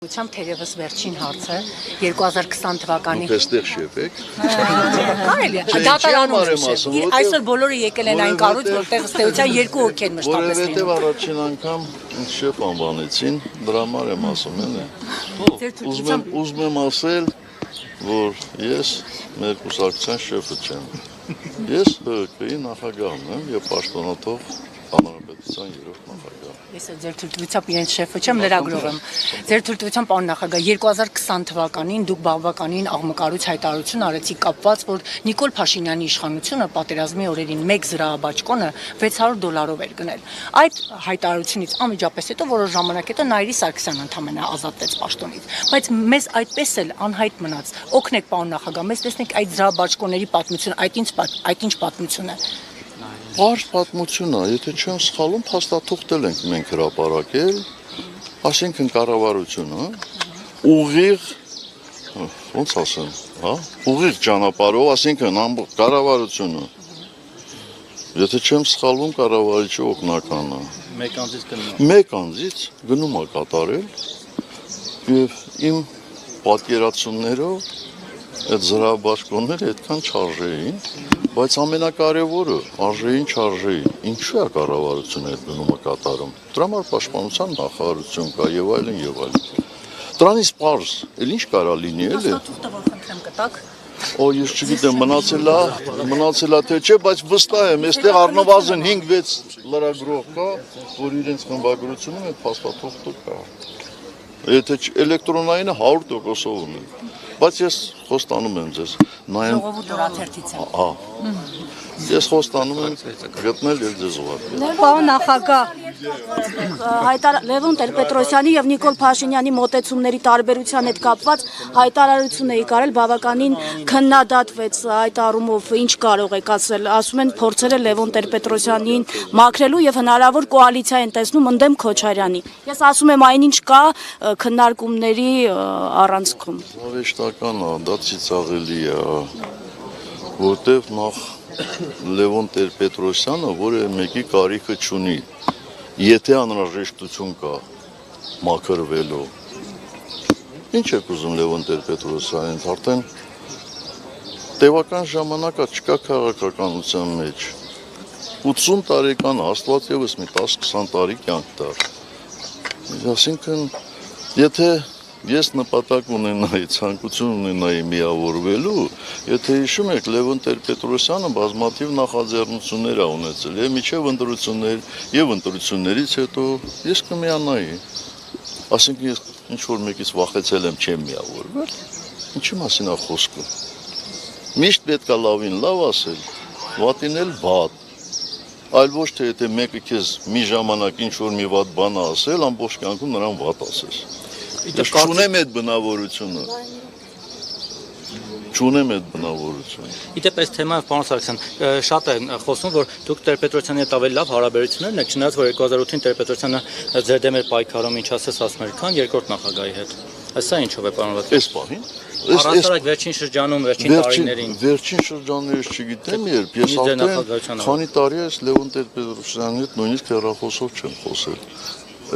Թերևս վերջին հարցը 2020 թվականի Դուք էստեղ շեֆ եք։ Կարելի է դատարանում այսօր բոլորը եկել են այն կառույց որտեղ ըստ էության երկու հոգի են մշտապես Որովհետև առաջին անգամ ինձ շեֆ անվանեցին, դրա համար եմ ասում էլի։ Ուզում եմ ասել, որ ես մեր կուսակցության շեֆը չեմ։ Ես ՀԿ-ի նախագահն եմ եւ պաշտոնաթող հանրապետության երրորդ նախագահ։ Ես ձեր թույլտվությամբ իրենց շեֆը չեմ, լրագրող եմ։ Ձեր թույլտվությամբ պարոն նախագահ 2020 թվականին դուք բավականին աղմկարույց հայտարարություն արեցիք կապված, որ Նիկոլ Փաշինյանի իշխանությունը պատերազմի օրերին 1 զրահաբաճկոնը $600 էր գնել։ Այդ հայտարարությունից անմիջապես հետո որոշ ժամանակ հետո Նայիրի Սարգսյանը ընդհանրապես ազատվեց պաշտոնից։ Բայց մեզ այդպես էլ անհայտ մնաց։ Օգնեք պարոն նախագահ, մեզ տեսնենք այդ զրահաբաճկոնների պատմությունը, այդ ինչ պատմություն է։ Բարդ պատմություն է, եթե չեմ սխալվում, փաստաթուղթել ենք մենք հրապարակել, այսինքն կառավարությունը ուղիղ, ոնց ասեմ, հա, ուղիղ ճանապարհով, այսինքն կառավարությունը, եթե չեմ սխալվում, կառավարիչի օգնականը մեկ անձից գնում է կատարել եւ իմ պատկերացումներով այդ զրահաբաճկոնները այդքան չարժեին, բայց ամենակարևորը արժեին չարժեին, ինչու է կառավարությունը այդ գնումը կատարում, դրա համար պաշտպանության նախարարություն կա եւ այլն եւ այլն։ Դրանից պարզ, էլ ինչ կարա լինի էլի։ Փաստաթուղթը որ խնդրեմ կտակ։ Օ, ես չգիտեմ, մնացել է թե չէ, բայց վստահ եմ, այստեղ առնվազն 5-6 լրագրող կա, որ իրենց խմբագրությունում այդ փաստաթուղթը կա։ Եթե էլեկտրոնայինը 100% ունի։ Բայց ես խոստանում եմ ձեզ, նայեմ։ Ժողովուրդ օրաթերթից եմ։ Ես խոստանում եմ գտնել եւ ձեզ ուղարկել։ Պարոն նախագահ, Լևոն Տեր-Պետրոսյանի եւ Նիկոլ Փաշինյանի մոտեցումների տարբերության հետ կապված հայտարարություն էի կարել, բավականին քննադատվեց այդ առումով, ինչ կարող եք ասել, ասում են փորձել է Լևոն Տեր-Պետրոսյանին մաքրելու եւ հնարավոր կոալիցիա են տեսնում ընդդեմ Քոչարյանի։ Ես ասում եմ այնինչ կա քննարկումների առանցքում։ Ավեշտական է, դա ծիծաղելի է, որտեվ նախ Լևոն Տեր-Պետրոսյանը, որը մեկի կարիքը չունի, եթե անհրաժեշտություն կա մաքրվելու։ Ինչ եք ուզում Լևոն Տեր-Պետրոսյանից, արդեն տևական ժամանակա չկա քաղաքականության մեջ։ 80 տարեկան Աստված ևս մի 10-20 տարի կյանք տար։ Այսինքն, եթե ես նպատակ ունենայի, ցանկություն ունենայի միավորվելու, եթե հիշում եք, Լևոն Տեր-Պետրոսյանը բազմաթիվ նախաձեռնություններ ա ունեցել, եւ միջև ընտրություններ եւ ընտրություններից հետո ես կմիանայի։ Ասենք ես ինչ որ մեկից վախեցել եմ, չեմ միավորվել, ինչի մասին է խոսքը։ Միշտ պետք է լավին լավ ասել, վատին էլ վատ։ Այլ ոչ թե եթե մեկը քեզ մի ժամանակ ինչ որ մի վատ բան ասել, ամբողջ կյանքում նրան վատ ասես։ Չունեմ այդ բնավորությունը։ Իդեպ այս թեմայով պարոն Սարգսյան շատ է խոսում, որ դուք Տեր-Պետրոսյանի հետ ավելի լավ հարաբերություններ ունեք, չնայած որ 2008-ին Տեր-Պետրոսյանը ձեր դեմ էր պայքարում, ինչ ասես ասում էր, քան երկրորդ նախագահի հետ։ Սա ինչով է պարոնված։ Այս պահին։ Առասարակ վերջին շրջանում, վերջին տարիներին։ Վերջին շրջաններից չգիտեմ երբ, ես արդեն քանի տարի է Լևոն Տեր-Պետրոսյանի հետ նույնիսկ հեռախոսով չեմ խոսել։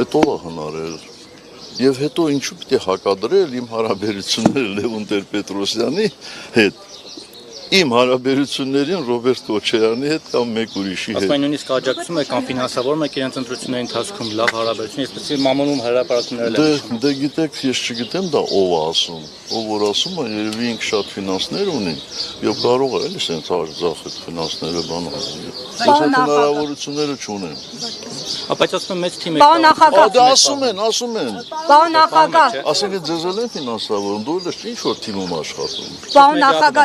Այդ ով է հնարել։ Եվ հետո ինչու պիտի հակադրել իմ հարաբերությունները Լևոն Տեր-Պետրոսյանի հետ, իմ հարաբերություններին Ռոբերտ Քոչարյանի հետ կամ մեկ ուրիշի հետ։ Ասում նույնիսկ աջակցում եք կամ ֆինանսավորում եք իրենց ընտրությունների ընթացքում լավ հարաբերություն, այսպեսի մամունում հրապարակումներ են։ Դե գիտեք, ես չգիտեմ դա ով է ասում, ով որ ասում է, երևի ինքը շատ ֆինանսներ ունի, եւ կարող է էլի սենց արձախ այդ ֆինանսները բան ասել։ Ես այդ հնարավորությունները չունեմ։ Բայց ասում եմ մեծ թիմ է։ Պարոն նախագահ, դա ասում են։ Պարոն նախագահ, Ասենք ձեզ էլ են ֆինանսավորում, դու էլ ինչ որ թիմում աշխատում։ Պարոն նախագահ